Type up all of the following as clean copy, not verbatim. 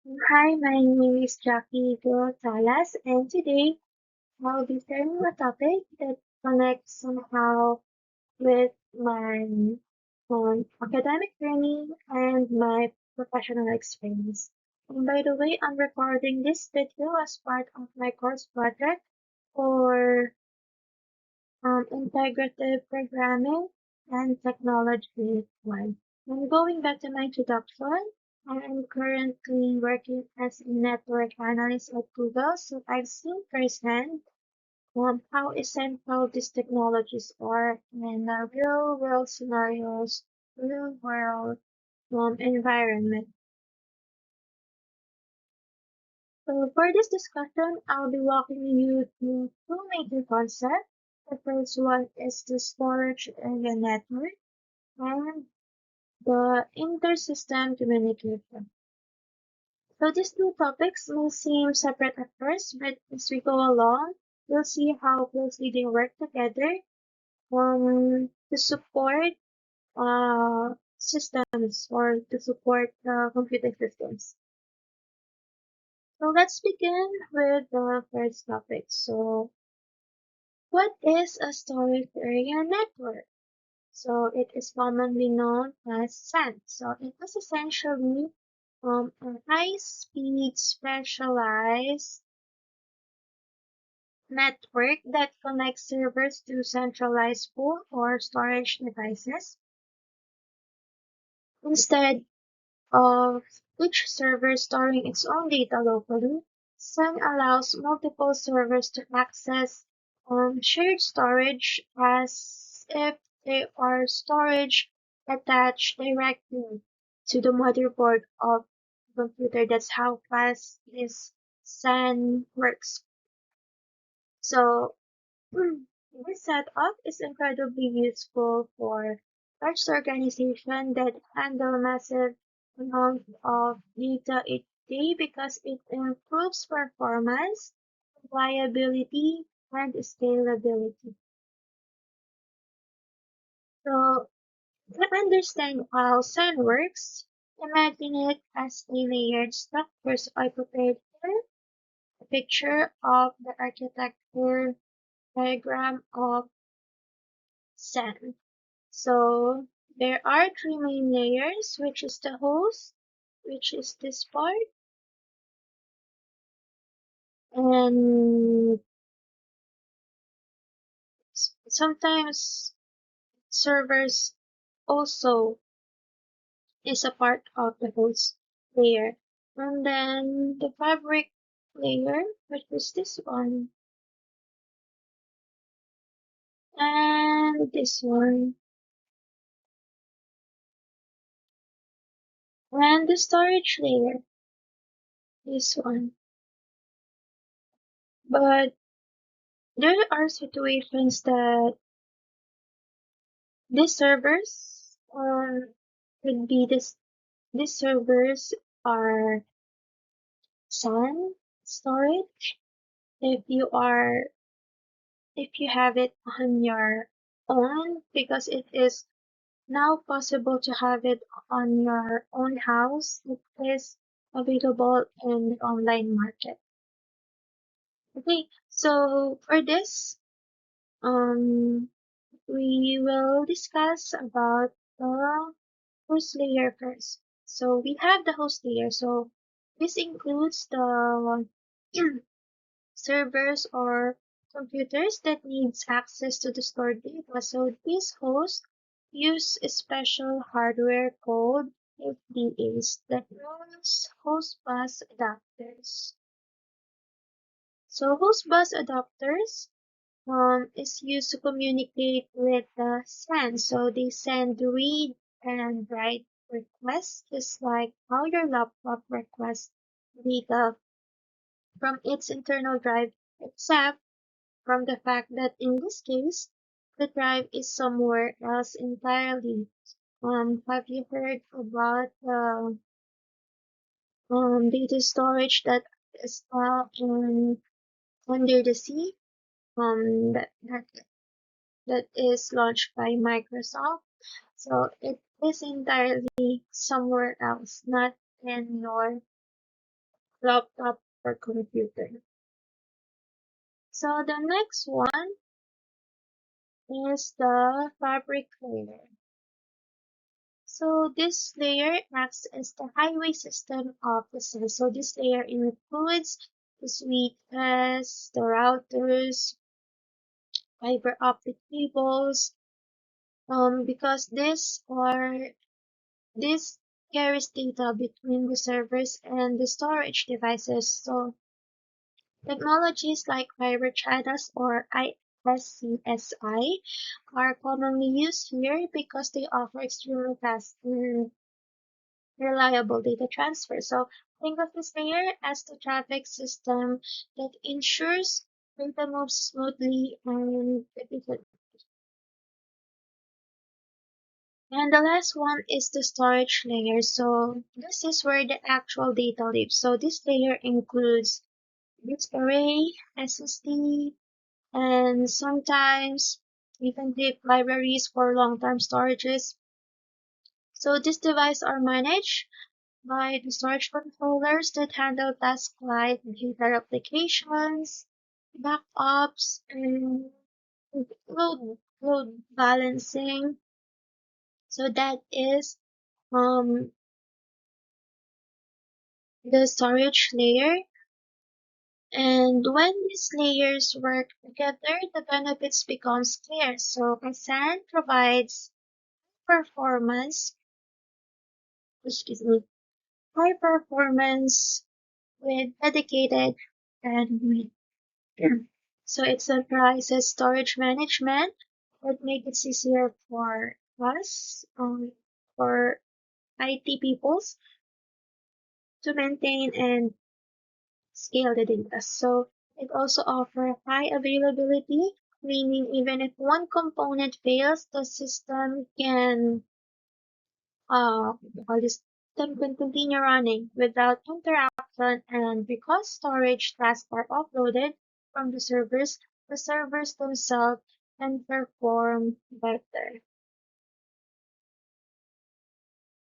Hi, my name is Jackie Salas, and today I'll be sharing a topic that connects somehow with my academic journey and my professional experience. And by the way, I'm recording this video as part of my course project for integrative programming and technology one. And going back to my introduction, I am currently working as a network analyst at Google, so I've seen firsthand how essential these technologies are in real world scenarios, real world environment. So for this discussion, I'll be walking you through two major concepts. The first one is the storage area network and the inter-system communication. So these two topics may seem separate at first, but as we go along, you'll see how closely they work together to support systems or to support computer systems. So let's begin with the first topic. So what is a storage area network? So it is commonly known as SAN. So it is essentially a high-speed specialized network that connects servers to centralized pool or storage devices. Instead of each server storing its own data locally, SAN allows multiple servers to access shared storage as if they are storage attached directly to the motherboard of the computer. That's how fast this SAN works. So this setup is incredibly useful for large organizations that handle massive amounts of data each day because it improves performance, reliability, and scalability. So to understand how SAN works, imagine it as a layered structure. So I prepared here a picture of the architecture diagram of SAN. So there are three main layers, which is the host, which is this part, and sometimes servers also is a part of the host layer. And then the fabric layer, which is this one, and this one, and the storage layer, this one. But there are situations that these servers could be these servers are SAN storage. If you are if you have it on your own, because it is now possible to have it on your own house, it is available in the online market. Okay, so for this, um, we will discuss about the host layer first. So we have the host layer. So this includes the servers or computers that needs access to the stored data. So these hosts use a special hardware called HBAs, that means host bus adapters. So host bus adapters is used to communicate with the SAN. So they send read and write requests, just like how your laptop requests data from its internal drive, except from the fact that in this case, the drive is somewhere else entirely. Have you heard about data storage that is under the sea? That is launched by Microsoft. So it is entirely somewhere else, not in your laptop or computer. So the next one is the fabric layer. So this layer acts as the highway system of the cell. So this layer includes the switches, the routers, fiber optic cables, because this carries data between the servers and the storage devices. So technologies like fiber channels or ISCSI are commonly used here because they offer extremely fast and reliable data transfer. So think of this layer as the traffic system that ensures data moves smoothly and efficiently. And the last one is the storage layer. So this is where the actual data lives. So this layer includes disk array, SSD, and sometimes even zip libraries for long-term storages. So these devices are managed by the storage controllers that handle tasks like data replications, backups, and load balancing. So that is um the storage layer. And when these layers work together, the benefits becomes clear. So Asana provides performance, excuse me, high performance with dedicated bandwidth. So it centralizes storage management that makes it easier for us, for IT peoples to maintain and scale the data. So it also offers high availability, meaning even if one component fails, the system can or the system can continue running without interruption. And because storage tasks are offloaded from the servers themselves can perform better.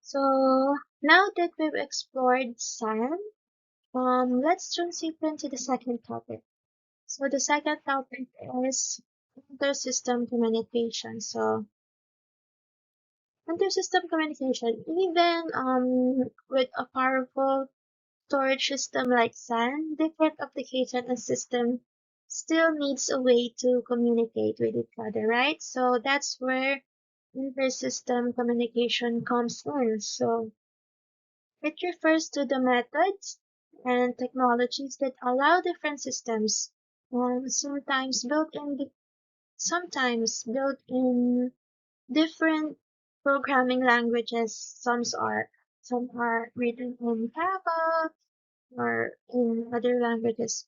So now that we've explored SAN, let's transition to the second topic. So the second topic is inter-system communication. So inter-system communication, even with a powerful storage system like SAN, different application and system still needs a way to communicate with each other, right? So that's where inter-system communication comes in. So it refers to the methods and technologies that allow different systems, sometimes built in different programming languages. Some are written in Java or in other languages.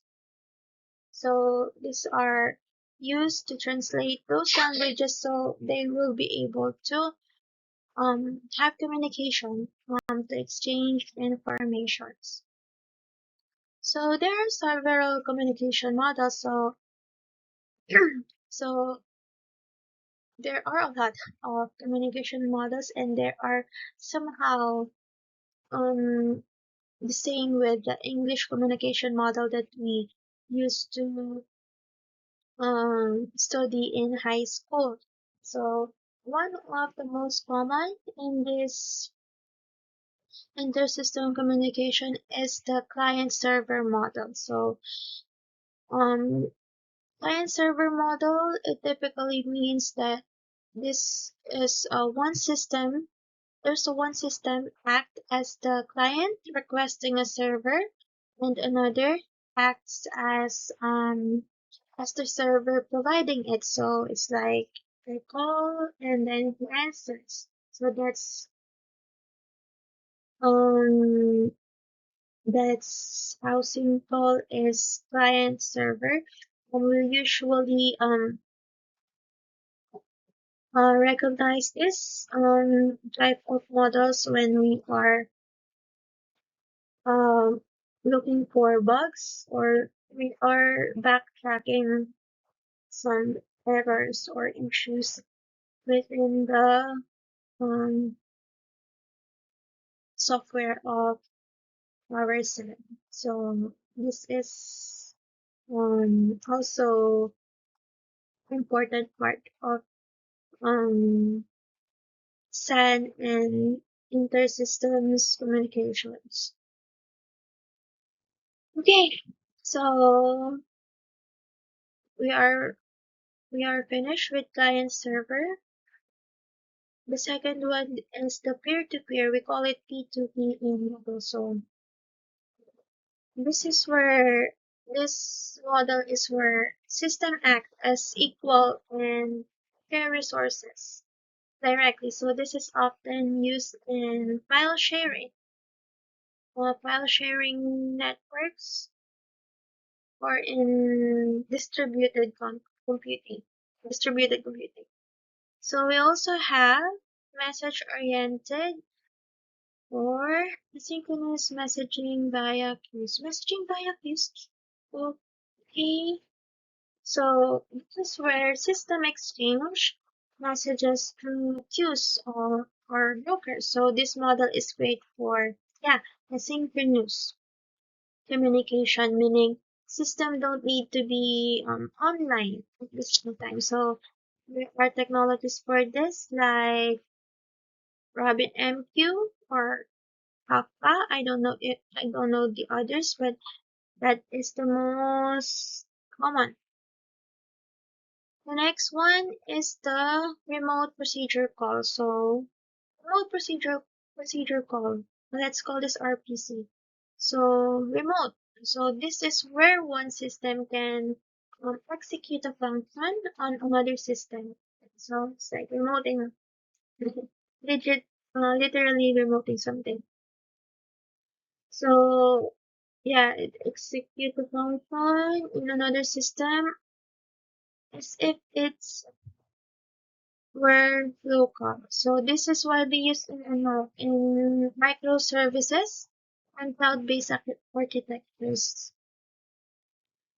So these are used to translate those languages so they will be able to have communication to exchange informations. So there are several communication models. So so there are a lot of communication models, and there are somehow um the same with the English communication model that we used to study in high school. So one of the most common in this inter-system communication is the client-server model. So um, client-server model, it typically means that this is one system. There's a one system act as the client requesting a server, and another acts as the server providing it. So it's like I call and then he answers. So um that's how simple is client server. And we usually recognize this type of models when we are um looking for bugs or we are backtracking some errors or issues within the um, software of our SAN. So this is also important part of SAN and inter-systems communications. Okay, so we are finished with client server. The second one is the peer-to-peer. We call it P2P in Google. So this is where this model is where system act as equal and share resources directly. So this is often used in file sharing networks, or in computing, distributed computing. So we also have message-oriented or asynchronous messaging via queues. Messaging via queues. Okay. So this is where system exchange messages through queues or brokers. So this model is great for, yeah, asynchronous communication, meaning system don't need to be online at the same time. So there are technologies for this like RabbitMQ or Kafka. I don't know the others, but that is the most common. The next one is the remote procedure call. So remote procedure call. Let's call this RPC. So remote. So this is where one system can execute a function on another system. So it's like remoting, legit, literally remoting something. So yeah, it executes a function in another system as if it's were local. So this is widely used in microservices and cloud-based architectures.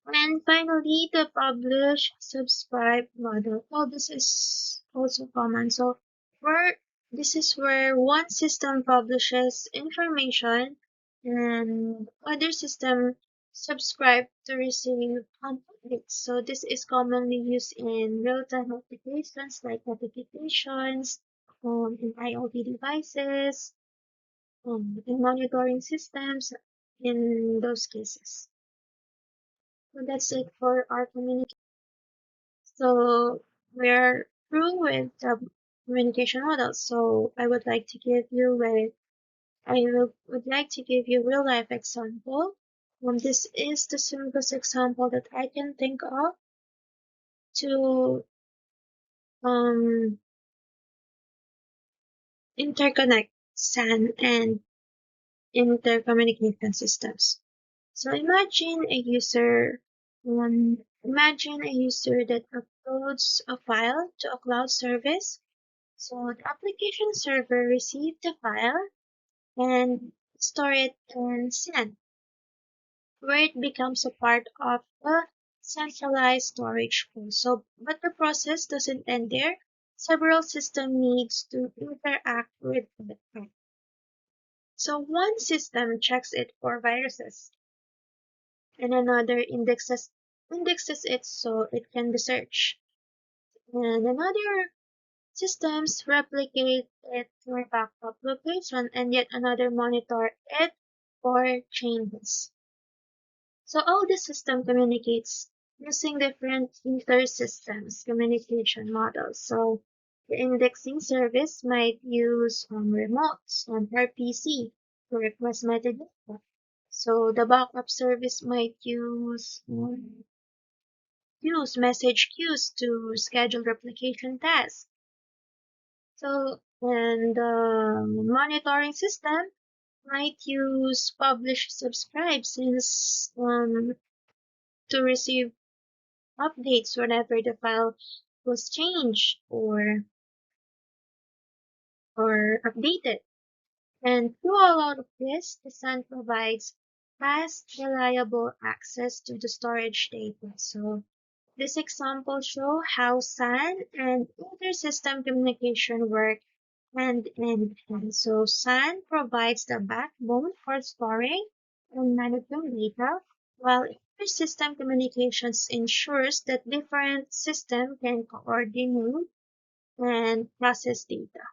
And finally, the publish subscribe model. Oh, this is also common. So where this is where one system publishes information and other system subscribe to receive updates. So this is commonly used in real-time applications like notifications in IoT devices, in monitoring systems, in those cases. So that's it for our communication. So we're through with the communication models. So would like to give you real life example. This is the simplest example that I can think of to um, interconnect SAN and intercommunication systems. So imagine a user that uploads a file to a cloud service. So the application server receives the file and store it in SAN, where it becomes a part of a centralized storage pool. So, but the process doesn't end there. Several system needs to interact with it. So one system checks it for viruses, and another indexes it so it can be searched. And another systems replicate it for backup location, and yet another monitor it for changes. So all the system communicates using different inter-systems communication models. So the indexing service might use remotes on RPC to request metadata. So the backup service might use message queues to schedule replication tasks. So and the monitoring system might use publish subscribe since to receive updates whenever the file was changed or updated. And through all of this, the SAN provides fast, reliable access to the storage data. So this example shows how SAN and inter-system communication work hand in hand. So SAN provides the backbone for storing, and managing data, while inter-system communications ensures that different systems can coordinate and process data.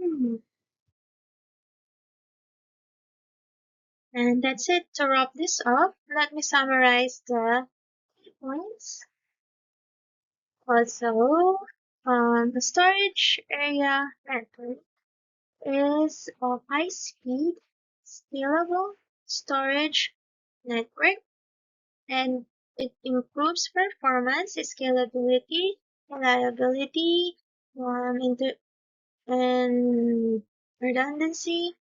Hmm. And that's it. To wrap this up, let me summarize the key points. Also, the storage area network is a high-speed, scalable storage network, and it improves performance, scalability, reliability, and redundancy.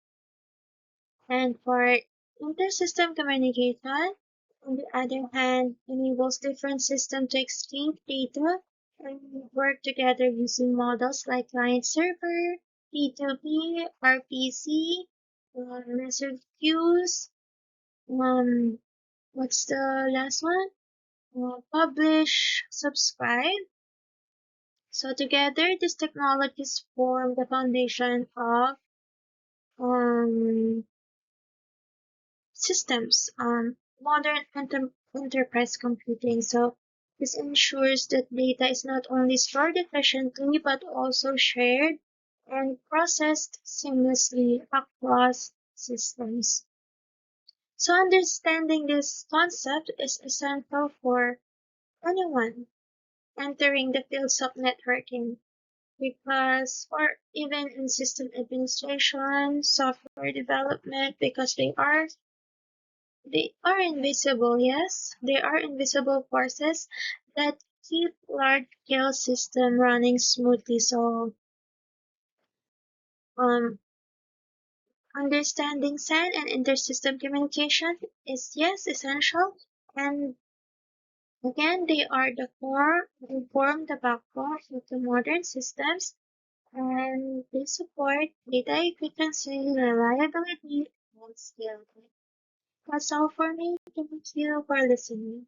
And for inter-system communication, on the other hand, enables different systems to exchange data and work together using models like client-server, P2P, RPC, message queues, um, what's the last one? Publish, subscribe. So together, these technologies form the foundation of um, systems, modern enterprise computing. So this ensures that data is not only stored efficiently but also shared and processed seamlessly across systems. So understanding this concept is essential for anyone entering the fields of networking because, or even in system administration, software development, because they are invisible, yes. They are invisible forces that keep large-scale system running smoothly. So, um, understanding SAN and inter-system communication is, yes, essential. And again, they are the core and form the backbone of the modern systems, and they support data efficiency, reliability, and scale. That's all for me. Thank you for listening.